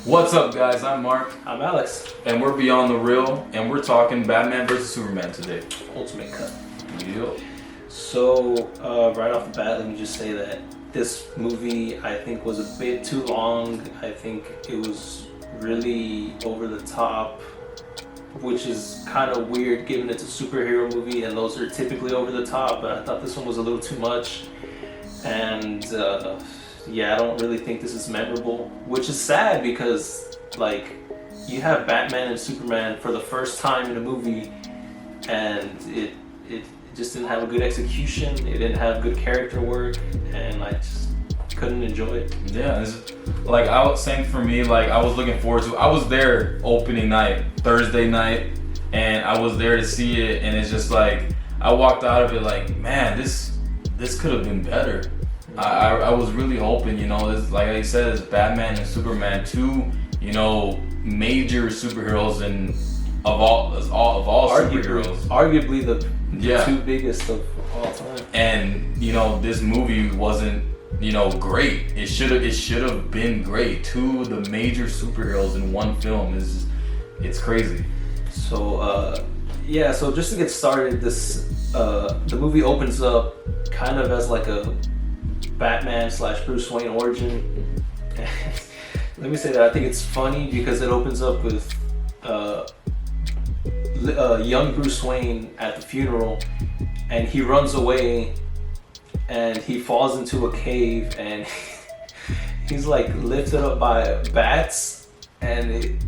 What's up, guys? I'm Mark, I'm Alex. and we're Beyond the Real, and we're talking Batman vs Superman today. Ultimate Cut. Yep. So, right off the bat, let me just say that this movie, I think, was a bit too long. I think it was really over the top, which is kind of weird given it's a superhero movie, and those are typically over the top, but I thought this one was a little too much. And, yeah, I don't really think this is memorable, which is sad because, like, you have Batman and Superman for the first time in a movie, and it just didn't have a good execution. It didn't have good character work, and I just couldn't enjoy it. Yeah, like I was saying for me, like I was looking forward to. I was there opening night, Thursday night, and I was there to see it, and it's just like I walked out of it like, man, this could have been better. I was really hoping, this, like I said, it's Batman and Superman, two, major superheroes and of all superheroes. Arguably the Yeah. two biggest of all time. And this movie wasn't great. It should have been great. Two of the major superheroes in one film it's crazy. So yeah, so just to get started, the movie opens up kind of as like a Batman / Bruce Wayne origin. Let me say that I think it's funny because it opens up with young Bruce Wayne at the funeral, and he runs away and he falls into a cave, and he's like lifted up by bats, and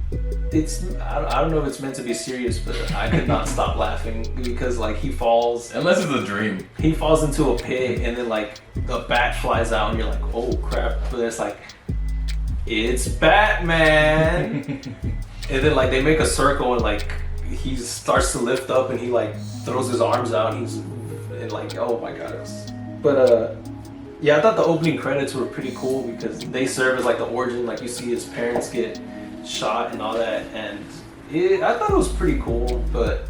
I don't know if it's meant to be serious, but I could not stop laughing because like he falls. Unless it's a dream. He falls into a pit, and then like the bat flies out, and you're like, oh crap! But it's like, it's Batman. And then like they make a circle, and like he starts to lift up, and he like throws his arms out, and like, oh my god. But yeah, I thought the opening credits were pretty cool because they serve as like the origin. Like you see his parents get shot and all that, and I thought it was pretty cool, but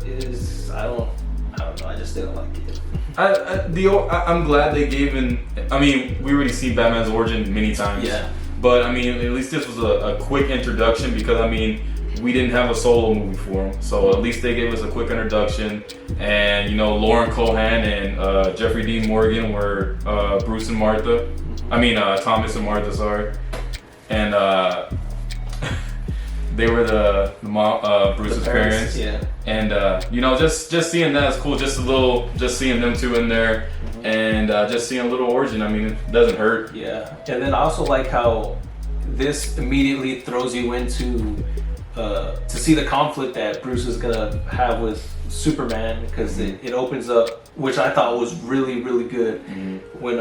I don't know, I just didn't like it. I'm glad they gave we already see Batman's origin many times. Yeah. But at least this was a quick introduction because we didn't have a solo movie for him. So at least they gave us a quick introduction. And Lauren Cohan and Jeffrey Dean Morgan were Bruce and Martha. Thomas and Martha, sorry. And they were the Bruce's parents. Yeah. And just seeing that is cool. Just seeing them two in there, and just seeing a little origin. It doesn't hurt. Yeah. And then I also like how this immediately throws you into to see the conflict that Bruce is gonna have with Superman, because it opens up, which I thought was really, really good, when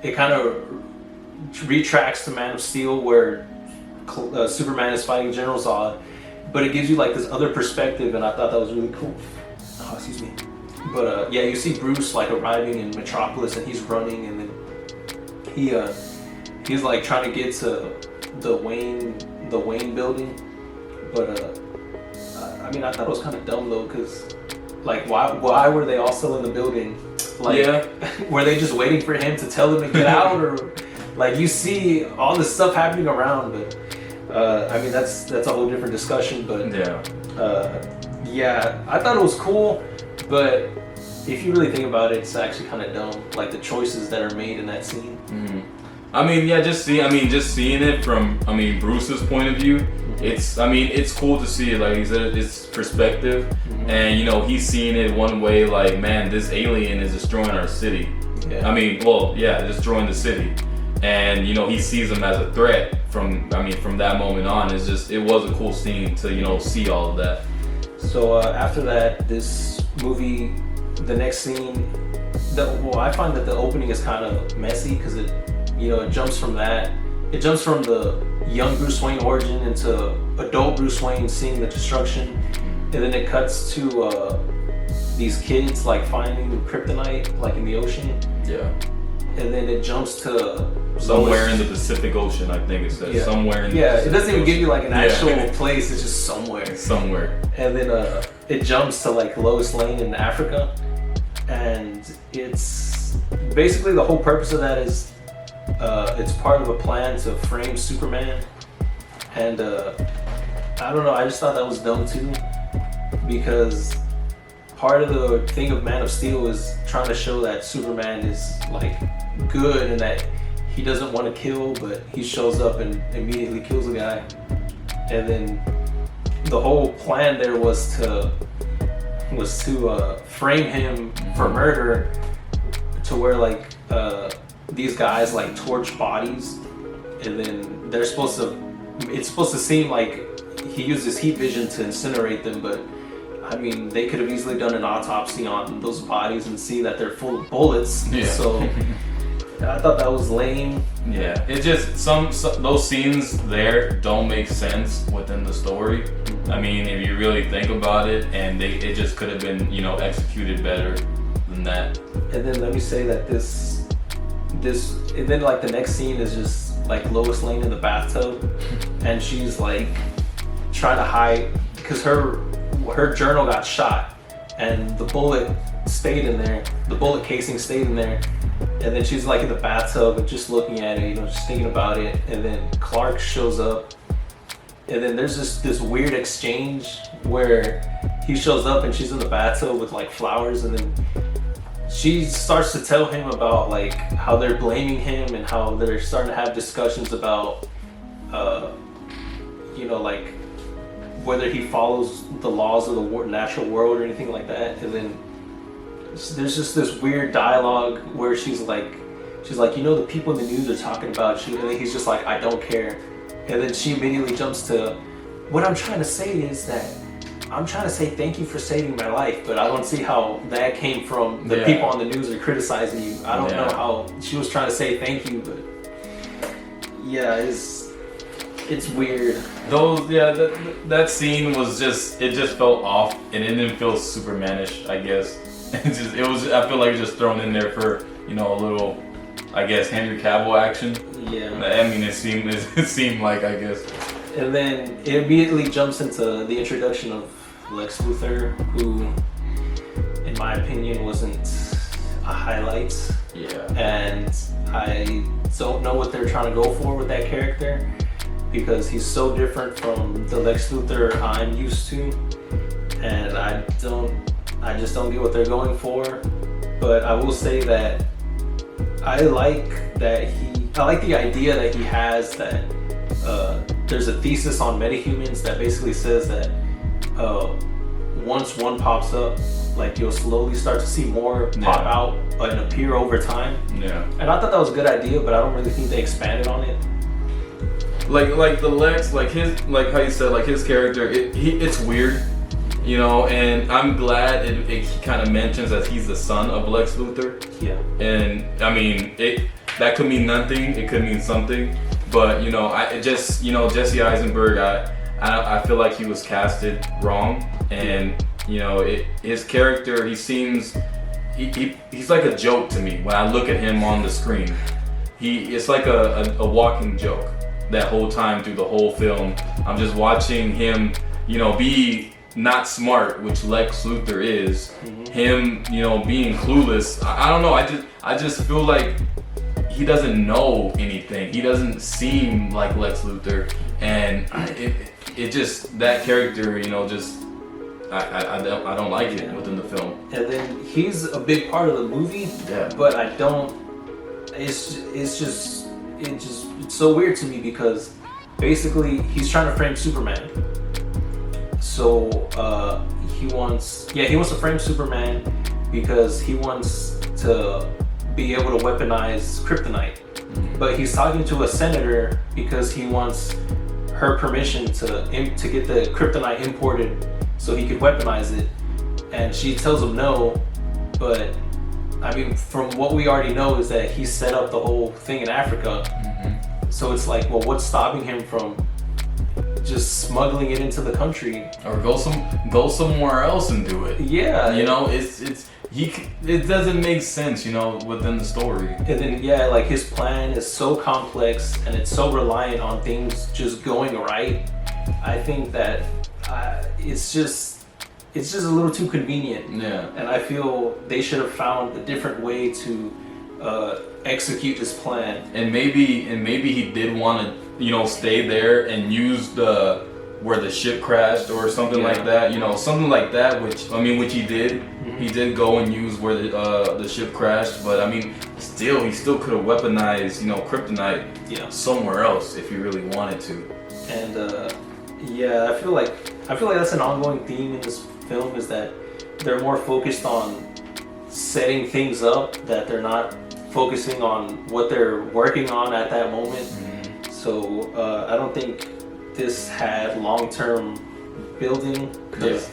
it kind of retracts to Man of Steel where Superman is fighting General Zod, but it gives you like this other perspective, and I thought that was really cool. Oh, excuse me. But yeah, you see Bruce like arriving in Metropolis, and he's running, and then he's like trying to get to the Wayne building, but I thought it was kind of dumb though, because like why were they all still in the building? Like, yeah. Were they just waiting for him to tell them to get out, or like you see all this stuff happening around? But that's a whole different discussion. But yeah, I thought it was cool, but if you really think about it, it's actually kind of dumb. Like the choices that are made in that scene. Just seeing it from Bruce's point of view, it's cool to see it. Like he said, it's perspective, and he's seeing it one way. Like, man, this alien is destroying our city. Yeah. Destroying the city. And he sees them as a threat from that moment on. It was a cool scene to see all of that. So after that, this movie, the next scene, I find that the opening is kind of messy because it jumps from the young Bruce Wayne origin into adult Bruce Wayne seeing the destruction, and then it cuts to these kids like finding kryptonite like in the ocean. Yeah. And then it jumps to somewhere in the Pacific Ocean, I think it says. Yeah. Somewhere in the Pacific it doesn't even give you like an actual place, it's just somewhere. And then it jumps to like Lois Lane in Africa, and it's basically the whole purpose of that is it's part of a plan to frame Superman And I don't know, I just thought that was dumb too, because part of the thing of Man of Steel is trying to show that Superman is like good and that he doesn't want to kill, but he shows up and immediately kills a guy. And then the whole plan there was to frame him for murder, to where like these guys like torch bodies, and then it's supposed to seem like he uses heat vision to incinerate them, but I mean, they could have easily done an autopsy on those bodies and see that they're full of bullets. Yeah. So I thought that was lame. Yeah, it just some those scenes there don't make sense within the story. I mean, if you really think about it, and it just could have been, you know, executed better than that. And then let me say that this and then like the next scene is just like Lois Lane in the bathtub, and she's like trying to hide because her journal got shot and the bullet stayed in there, the bullet casing stayed in there, and then she's like in the bathtub and just looking at it, you know, just thinking about it, and then Clark shows up, and then there's this weird exchange where he shows up and she's in the bathtub with like flowers, and then she starts to tell him about like how they're blaming him and how they're starting to have discussions about you know, like whether he follows the laws of the natural world or anything like that. And then there's just this weird dialogue where she's like, you know, the people in the news are talking about you, and then he's just like, I don't care. And then she immediately jumps to, what I'm trying to say is that I'm trying to say thank you for saving my life, but I don't see how that came from the people on the news are criticizing you. I don't know how she was trying to say thank you, but yeah, it's weird. That scene was just, it just felt off, and it didn't feel Supermanish, I guess. I feel like it was just thrown in there for, you know, a little, I guess, Henry Cavill action. Yeah. I mean, it seemed like, I guess. And then it immediately jumps into the introduction of Lex Luthor, who, in my opinion, wasn't a highlight. Yeah. And I don't know what they're trying to go for with that character, because he's so different from the Lex Luthor I'm used to, and I just don't get what they're going for. But I will say that I like the idea that he has that there's a thesis on metahumans that basically says that once one pops up, like you'll slowly start to see more pop out and appear over time. Yeah. And I thought that was a good idea, but I don't really think they expanded on it. Like the Lex, like how you said, like his character, it's weird, you know, and I'm glad it kind of mentions that he's the son of Lex Luthor. Yeah. And I mean, that could mean nothing, it could mean something, but you know, Jesse Eisenberg, I feel like he was casted wrong, and you know, his character, he's like a joke to me when I look at him on the screen. It's like a walking joke. That whole time through the whole film, I'm just watching him, you know, be not smart, which Lex Luthor is. Mm-hmm. Him, you know, being clueless. I don't know. I just feel like he doesn't know anything. He doesn't seem like Lex Luthor, and it just, that character, you know, just I don't like it within the film. And then he's a big part of the movie. Yeah. But I don't. It's so weird to me, because basically he's trying to frame Superman. So he wants to frame Superman because he wants to be able to weaponize kryptonite. Mm-hmm. But he's talking to a senator because he wants her permission to get the kryptonite imported so he could weaponize it. And she tells him no, but I mean, from what we already know is that he set up the whole thing in Africa. Mm-hmm. So it's like, well, what's stopping him from just smuggling it into the country? Or go somewhere else and do it. Yeah. You know, it doesn't make sense, you know, within the story. And then, like his plan is so complex and it's so reliant on things just going right. I think that it's just a little too convenient. Yeah. And I feel they should have found a different way to execute this plan. And maybe he did want to, stay there and use where the ship crashed or something like that. Something like that. Which he did. Mm-hmm. He did go and use where the ship crashed. But he still could have weaponized, kryptonite somewhere else if he really wanted to. And I feel like that's an ongoing theme in this film, is that they're more focused on setting things up, that they're not focusing on what they're working on at that moment. Mm-hmm. So I don't think this had long-term building, because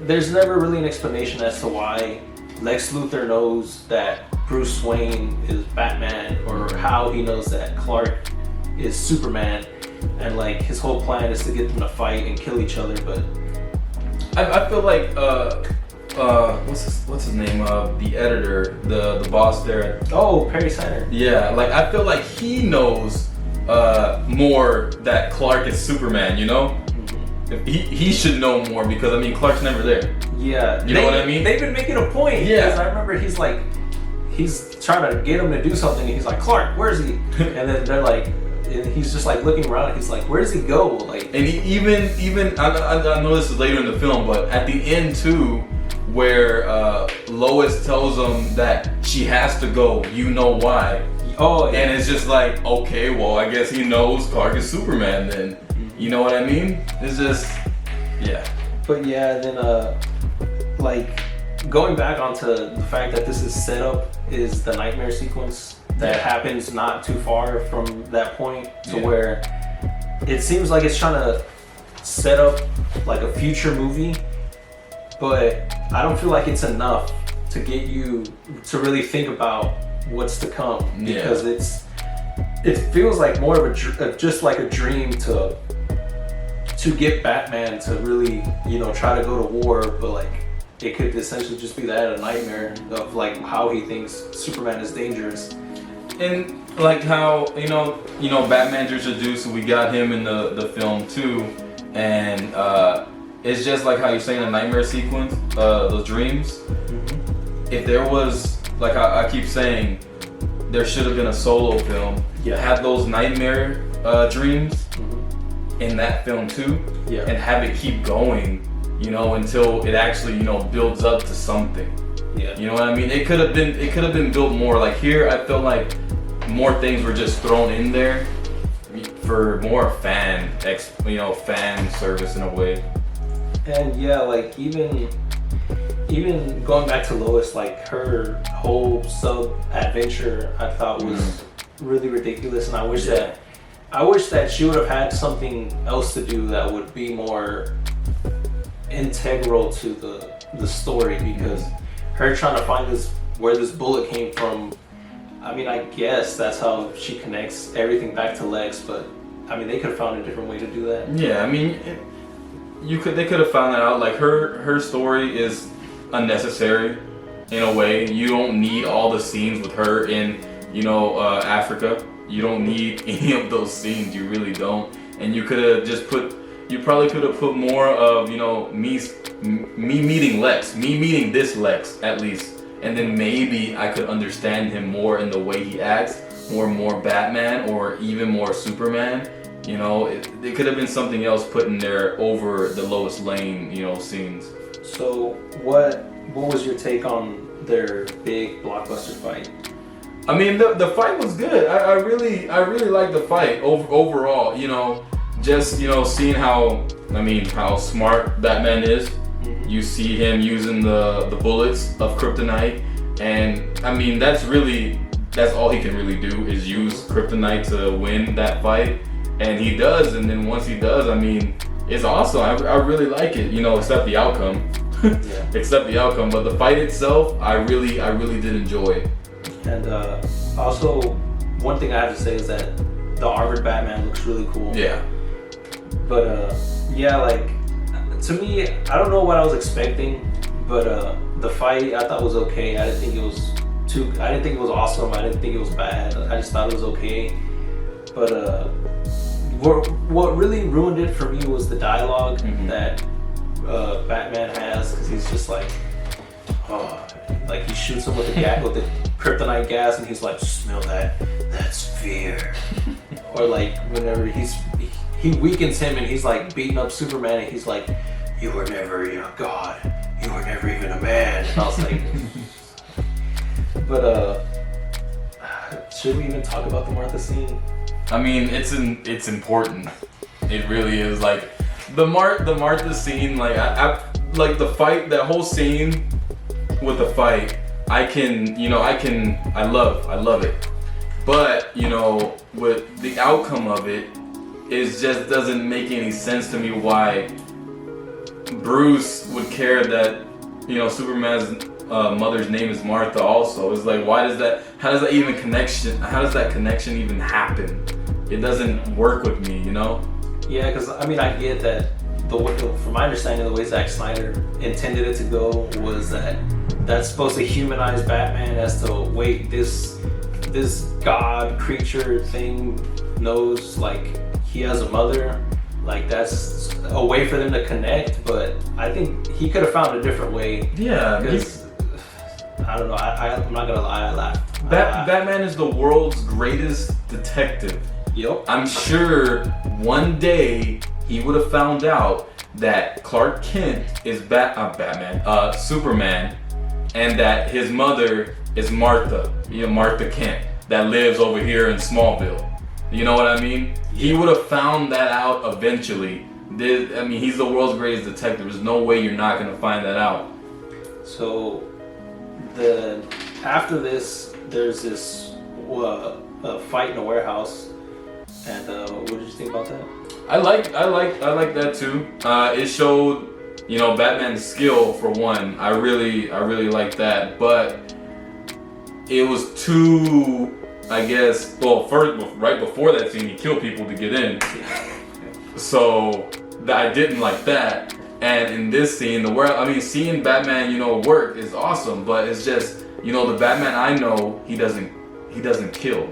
there's never really an explanation as to why Lex Luthor knows that Bruce Wayne is Batman, or how he knows that Clark is Superman, and like his whole plan is to get them to fight and kill each other. But I feel like what's his name? The editor, the boss there. Oh, Perry Center. Yeah, like I feel like he knows more that Clark is Superman. Mm-hmm. He should know more, because Clark's never there. Yeah, you know what I mean? They've been making a point. Yeah, because I remember he's trying to get him to do something, and he's like, Clark, where is he? And then they're like, and he's just like looking around. He's like, where does he go? Like, and he even I know this is later in the film, but at the end too, where Lois tells him that she has to go. You know why? Oh, yeah. And it's just like, okay, well, I guess he knows Clark is Superman then. Mm-hmm. You know what I mean? It's just, yeah. But yeah, then like going back onto the fact that this is set up is the nightmare sequence that happens not too far from that point, to where it seems like it's trying to set up like a future movie, but I don't feel like it's enough to get you to really think about what's to come, because it feels like more of just like a dream to get Batman to really try to go to war, but like it could essentially just be that, a nightmare of like how he thinks Superman is dangerous. And like how Batman's introduced, so we got him in the film too, and it's just like how you're saying, a nightmare sequence, those dreams. Mm-hmm. If there was, like I keep saying, there should have been a solo film. Yeah. Have those nightmare dreams in that film too, and have it keep going, until it actually builds up to something. Yeah. You know what I mean? It could have been built more. Like here, I felt like more things were just thrown in there for more fan service in a way. And yeah, like even going back to Lois, like her whole sub adventure, I thought was really ridiculous, and I wish that she would have had something else to do that would be more integral to the story, because her trying to find where this bullet came from, I guess that's how she connects everything back to Lex, but they could have found a different way to do that. Yeah, they could have found that out. Like her story is unnecessary in a way. You don't need all the scenes with her in Africa. You don't need any of those scenes. You really don't. And you could have just you probably could have put more of me meeting Lex, me meeting this Lex at least, and then maybe I could understand him more in the way he acts, more Batman, or even more Superman. It could have been something else put in there over the Lois Lane, scenes. So what was your take on their big blockbuster fight? The fight was good. I really liked the fight overall. Just seeing how smart Batman is. Mm-hmm. You see him using the bullets of kryptonite, and that's all he can really do is use kryptonite to win that fight, and he does. And then once he does, it's awesome. I really like it. Except the outcome. Except the outcome, but the fight itself, I really did enjoy. And also, one thing I have to say is that the armored Batman looks really cool. Yeah. But to me, I don't know what I was expecting, but the fight I thought was okay. I didn't think it was awesome. I didn't think it was bad. I just thought it was okay. But what really ruined it for me was the dialogue that Batman has, because he's just like, like he shoots him with the gas, with the kryptonite gas, and he's like, smell that? That's fear. Or like whenever he weakens him and he's like beating up Superman, and he's like, you were never a god, you were never even a man. And I was like, but should we even talk about the Martha scene? I mean, it's important. It really is. Like the Martha scene, like I like the fight, that whole scene with the fight. I love it. But with the outcome of it, just doesn't make any sense to me why Bruce would care that Superman's mother's name is Martha also. It's like, how does that connection even happen? It doesn't work with me, Yeah, because I mean, I get that from my understanding, the way Zack Snyder intended it to go was that that's supposed to humanize Batman as to, wait, this god creature thing knows like he has a mother, like that's a way for them to connect. But I think he could have found a different way. Yeah, because I don't know. I'm not gonna lie, I laughed. Batman is the world's greatest detective. Yep. I'm sure one day he would have found out that Clark Kent is Superman, and that his mother is Martha Kent, that lives over here in Smallville. You know what I mean? He would have found that out eventually. He's the world's greatest detective. There's no way you're not gonna find that out. So, after this, there's this fight in a warehouse. And what did you think about that? I like that too. It showed, Batman's skill for one. I really like that. But it was too, I guess. Well, first, right before that scene, he killed people to get in. So I didn't like that. And in this scene, seeing Batman, work is awesome. But it's just, the Batman I know, he doesn't kill.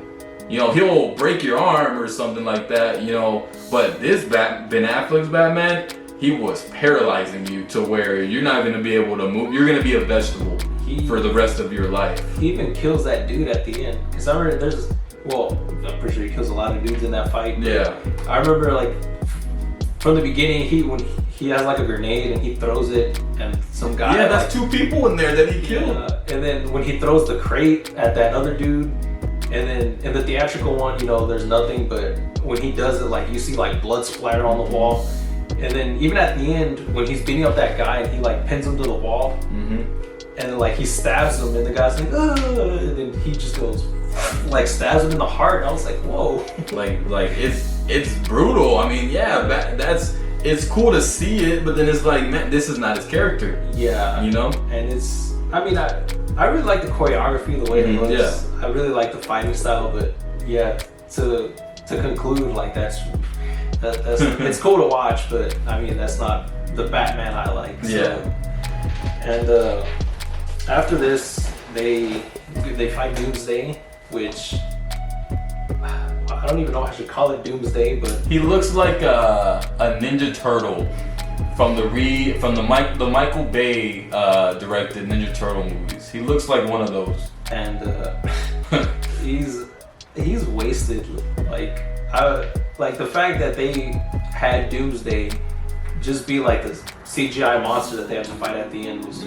He'll break your arm or something like that, but this Ben Affleck's Batman, he was paralyzing you to where you're not going to be able to move. You're going to be a vegetable for the rest of your life. He even kills that dude at the end. Because I remember I'm pretty sure he kills a lot of dudes in that fight. Yeah. I remember, like, from the beginning, when he has, like, a grenade and he throws it, and some guy... Yeah, that's 2 people in there that he killed. And then when he throws the crate at that other dude... And then in the theatrical one, there's nothing, but when he does it, like you see like blood splatter on the wall. And then even at the end, when he's beating up that guy and he like pins him to the wall, and then like he stabs him and the guy's like, ugh, and then he just goes, like stabs him in the heart. And I was like, whoa. like it's brutal. I mean, yeah, it's cool to see it, but then it's like, man, this is not his character. Yeah. And it's, I really like the choreography, the way it looks. Yeah. I really like the fighting style, but yeah, to conclude, like that's it's cool to watch, but that's not the Batman I like. So. Yeah. And after this, they fight Doomsday, which I don't even know if I should call it Doomsday, but he looks like a Ninja Turtle from the Michael Bay directed Ninja Turtle movies. He looks like one of those. And he's wasted. Like the fact that they had Doomsday just be like this CGI monster that they have to fight at the end was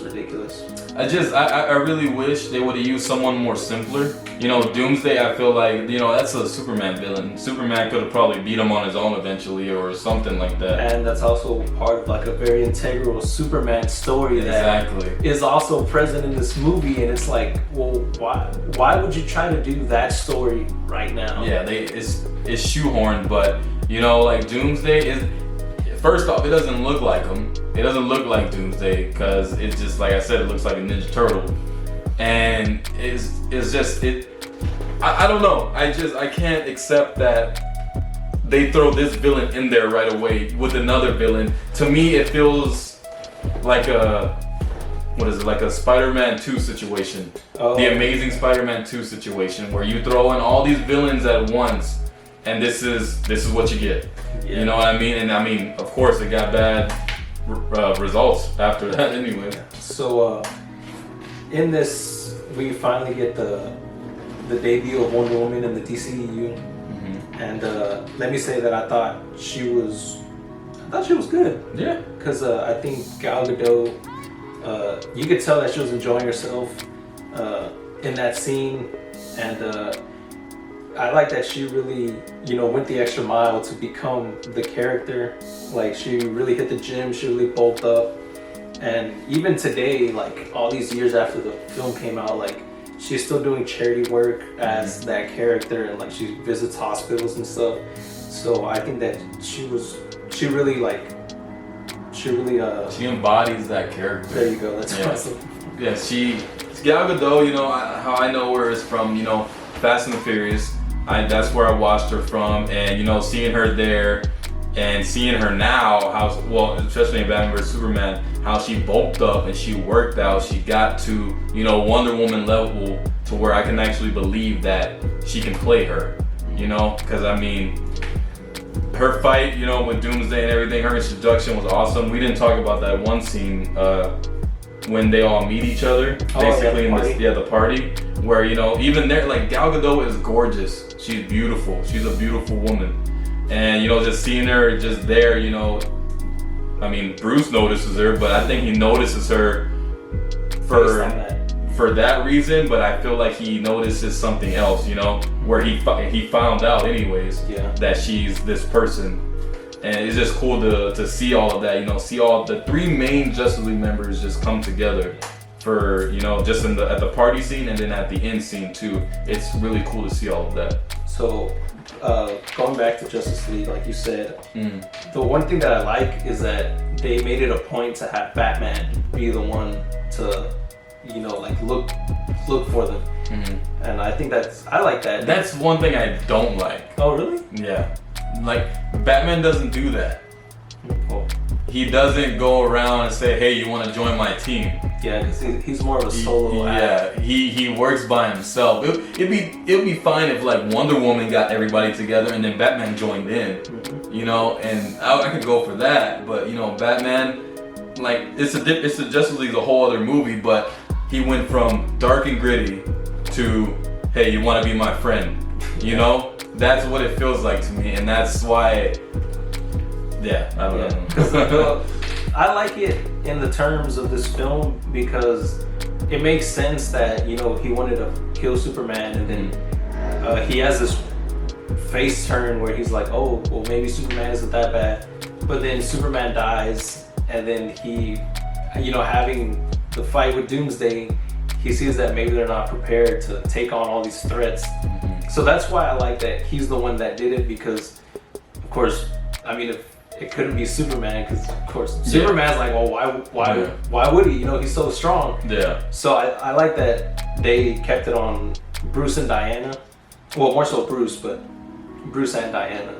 ridiculous. I really wish they would have used someone more simpler. Doomsday, I feel like, that's a Superman villain. Superman could have probably beat him on his own eventually or something like that. And that's also part of like a very integral Superman story that is also present in this movie. And it's like, well, why would you try to do that story right now? Yeah, it's shoehorned, but like Doomsday is, first off, it doesn't look like him. It doesn't look like Doomsday because it's just, like I said, it looks like a Ninja Turtle. And it's just, I don't know. I can't accept that they throw this villain in there right away with another villain. To me, it feels like like a Spider-Man 2 situation. Oh. The Amazing Spider-Man 2 situation where you throw in all these villains at once and this is what you get. Yeah. You know what I mean? And of course it got bad results after that anyway. So in this, we finally get the debut of Wonder Woman in the DCEU, and let me say that I thought she was good. Yeah. Because I think Gal Gadot, you could tell that she was enjoying herself in that scene, and I like that she really, went the extra mile to become the character. Like, she really hit the gym, she really bulked up, and even today, like all these years after the film came out, like she's still doing charity work as that character, and like she visits hospitals and stuff. So I think that she really she embodies that character. There you go. That's awesome. Yeah, Gal Gadot, how I know her is from, Fast and the Furious. That's where I watched her from, and seeing her there and seeing her now, especially in Batman vs Superman, how she bulked up and she worked out, she got to, Wonder Woman level to where I can actually believe that she can play her, because I mean, her fight, with Doomsday and everything, her introduction was awesome. We didn't talk about that one scene when they all meet each other, basically in the party, where even there, like Gal Gadot is gorgeous. She's beautiful. She's a beautiful woman, and just seeing her just there, I mean, Bruce notices her, but I think he notices her for that reason. But I feel like he notices something else, where he found out anyways that she's this person. And it's just cool to see all of that, see all the three main Justice League members just come together for, just at the party scene and then at the end scene too. It's really cool to see all of that. So, going back to Justice League, like you said, the one thing that I like is that they made it a point to have Batman be the one to, look for them. And I think I like that. That's one thing I don't like. Oh, really? Yeah. Like, Batman doesn't do that. Oh. He doesn't go around and say, hey, you want to join my team? Yeah, because he's more of a solo act. Yeah, he works by himself. It'd be fine if like Wonder Woman got everybody together and then Batman joined in, and I could go for that. But Batman, like it's a Justice League's a whole other movie, but he went from dark and gritty to, hey, you want to be my friend, That's what it feels like to me, and that's why. Yeah, I don't know. I like it in the terms of this film because it makes sense that he wanted to kill Superman, and then he has this face turn where he's like, oh, well, maybe Superman isn't that bad, but then Superman dies, and then he, having the fight with Doomsday, he sees that maybe they're not prepared to take on all these threats. So that's why I like that he's the one that did it, because of course, I mean, if it couldn't be Superman, because of course Superman's like, well, why would he? He's so strong. Yeah. So I like that they kept it on Bruce and Diana. Well, more so Bruce, but Bruce and Diana.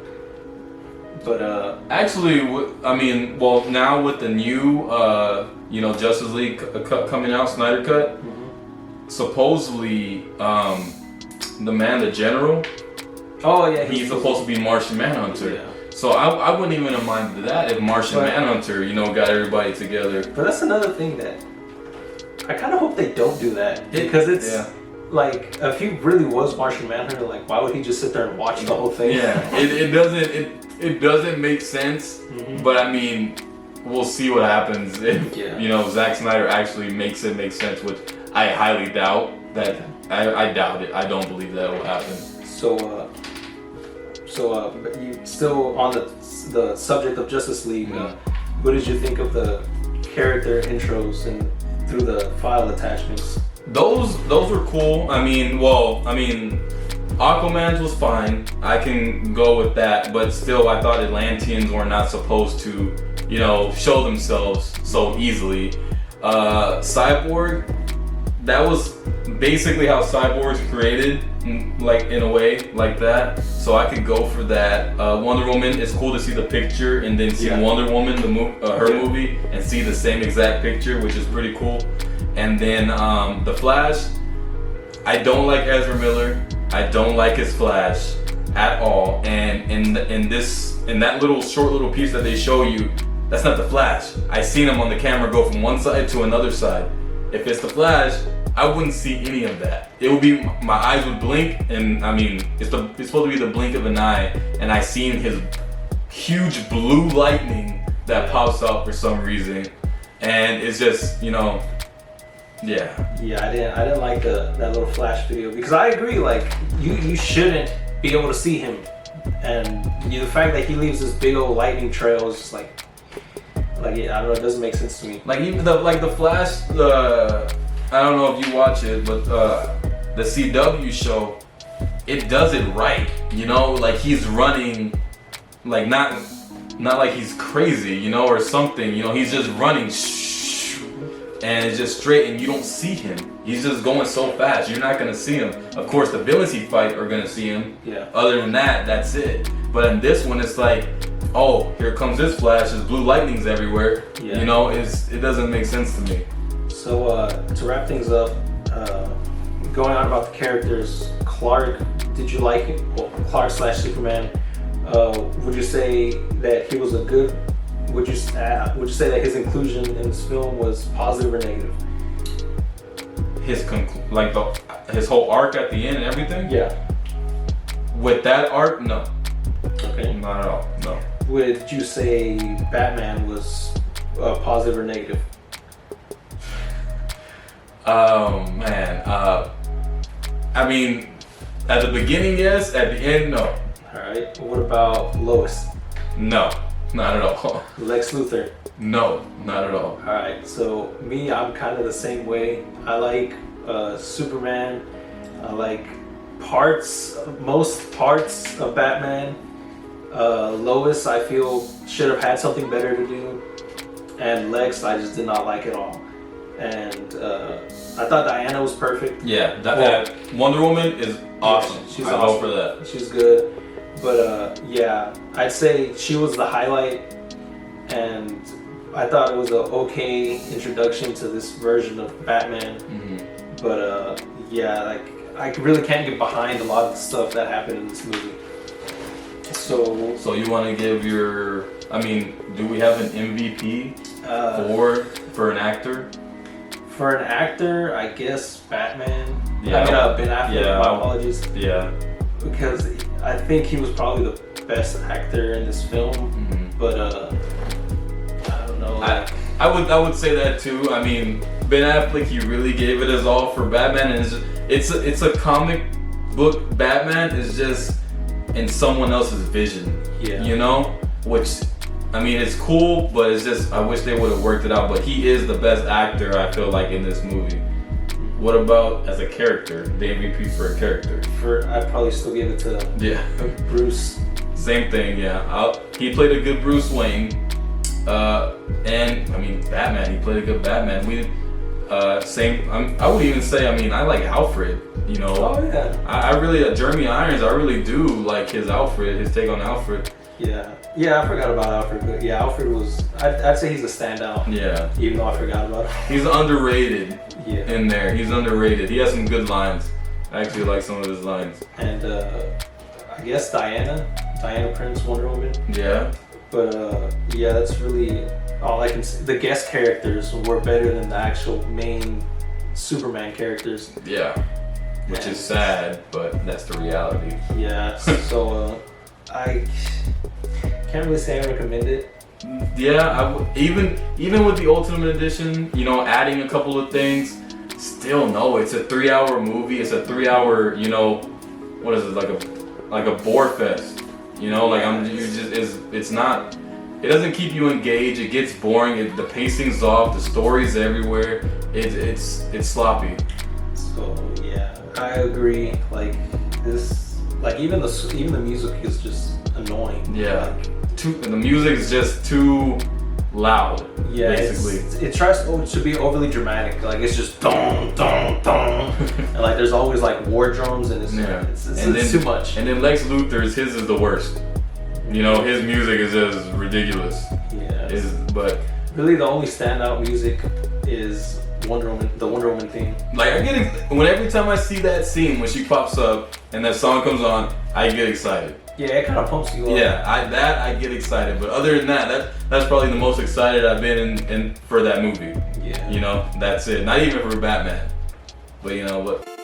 But actually, now with the new Justice League coming out, Snyder Cut, supposedly the General. Oh yeah, he's supposed to be Martian Manhunter. Yeah. So I wouldn't even have minded that if Martian Manhunter, got everybody together. But that's another thing that I kind of hope they don't do that, because it's like, if he really was Martian Manhunter, like why would he just sit there and watch the whole thing? Yeah, it doesn't make sense. But I mean, we'll see what happens if Zack Snyder actually makes it make sense, which I highly doubt. That I doubt it. I don't believe that will happen. So you still on the subject of Justice League. What did you think of the character intros and through the file attachments? Those were cool. Aquaman's was fine. I can go with that, but still, I thought Atlanteans were not supposed to, show themselves so easily. Cyborg, that was basically how Cyborg's created, like in a way like that. So I could go for that. Wonder Woman, it's cool to see the picture and then see Wonder Woman, her movie, and see the same exact picture, which is pretty cool. And then the Flash, I don't like Ezra Miller. I don't like his Flash at all. And in that short little piece that they show you, that's not the Flash. I seen him on the camera go from one side to another side. If it's the Flash, I wouldn't see any of that. It would be, my eyes would blink, and I mean, it's supposed to be the blink of an eye, and I seen his huge blue lightning that pops out for some reason, and it's just, you know, yeah. Yeah, I didn't like that little flash video, because I agree, like, you shouldn't be able to see him, and the fact that he leaves this big old lightning trail is just like yeah, I don't know, it doesn't make sense to me. Like even the Flash, I don't know if you watch it, but the CW show, it does it right. You know, like he's running, like not like he's crazy, you know, or something. You know, he's just running, and it's just straight, and you don't see him. He's just going so fast, you're not gonna see him. Of course, the villains he fight are gonna see him. Yeah. Other than that, that's it. But in this one, it's like, oh, here comes this Flash. There's blue lightnings everywhere. Yeah. You know, it doesn't make sense to me. So to wrap things up, going on about the characters, Clark, did you like it? Well, Clark / Superman. Would you say that he was a good? Would you say that his inclusion in this film was positive or negative? His whole arc at the end and everything. Yeah. With that arc, no. Okay. Not at all. No. Would you say Batman was positive or negative? Oh man. I mean, at the beginning, yes. At the end, no. All right. What about Lois? No, not at all. Lex Luthor? No, not at all. All right. So me, I'm kind of the same way. I like Superman. I like most parts of Batman. Lois, I feel, should have had something better to do, and Lex, I just did not like at all. And I thought Diana was perfect. Yeah, that Wonder Woman is awesome. She's I awesome. vote for that. She's good, but yeah, I'd say she was the highlight, and I thought it was an okay introduction to this version of Batman. Mm-hmm. But yeah, like I really can't get behind a lot of the stuff that happened in this movie. So you want to give your? I mean, do we have an MVP for an actor? For an actor, I guess Batman. Yeah. I mean, Ben Affleck. Yeah. My apologies. Yeah. Because I think he was probably the best actor in this film. Mm-hmm. But I don't know. I would say that too. I mean, Ben Affleck, he really gave it his all for Batman, and it's a comic book Batman is just in someone else's vision. Yeah. You know, which. I mean, it's cool, but it's just, I wish they would have worked it out. But he is the best actor, I feel like, in this movie. What about as a character? The MVP for a character? I'd probably still give it to Bruce. Same thing, yeah. He played a good Bruce Wayne. And, I mean, Batman, he played a good Batman. I would even say, I mean, I like Alfred, you know. Oh, yeah. I really, Jeremy Irons, I really do like his take on Alfred. Yeah, I forgot about Alfred, but yeah, Alfred was, I'd say he's a standout. Yeah. Even though I forgot about him. He's underrated in there. He's underrated. He has some good lines. I actually like some of his lines. And I guess Diana Prince, Wonder Woman. Yeah. But yeah, that's really all I can say. The guest characters were better than the actual main Superman characters. Yeah. Which is sad, but that's the reality. Yeah, so I can't really say I recommend it. Yeah, even with the Ultimate Edition, you know, adding a couple of things, still no. It's a 3-hour movie. It's a 3-hour, you know, what is it, like a bore fest. You know, like it's not. It doesn't keep you engaged. It gets boring. The pacing's off. The story's everywhere. It's sloppy. So yeah, I agree. Like this, like even the music is just annoying. Yeah. The music is just too loud. Yeah, basically. It tries to be overly dramatic. Like it's just dong dong dong, and like there's always like war drums, and it's too much. And then Lex Luthor's his is the worst. You know, his music is just ridiculous. Yeah. But really, the only standout music is Wonder Woman, the Wonder Woman theme. Like every time I see that scene when she pops up and that song comes on, I get excited. Yeah, it kind of pumps you up. Yeah, I get excited. But other than that's probably the most excited I've been in for that movie. Yeah. You know, that's it. Not even for Batman. But you know, but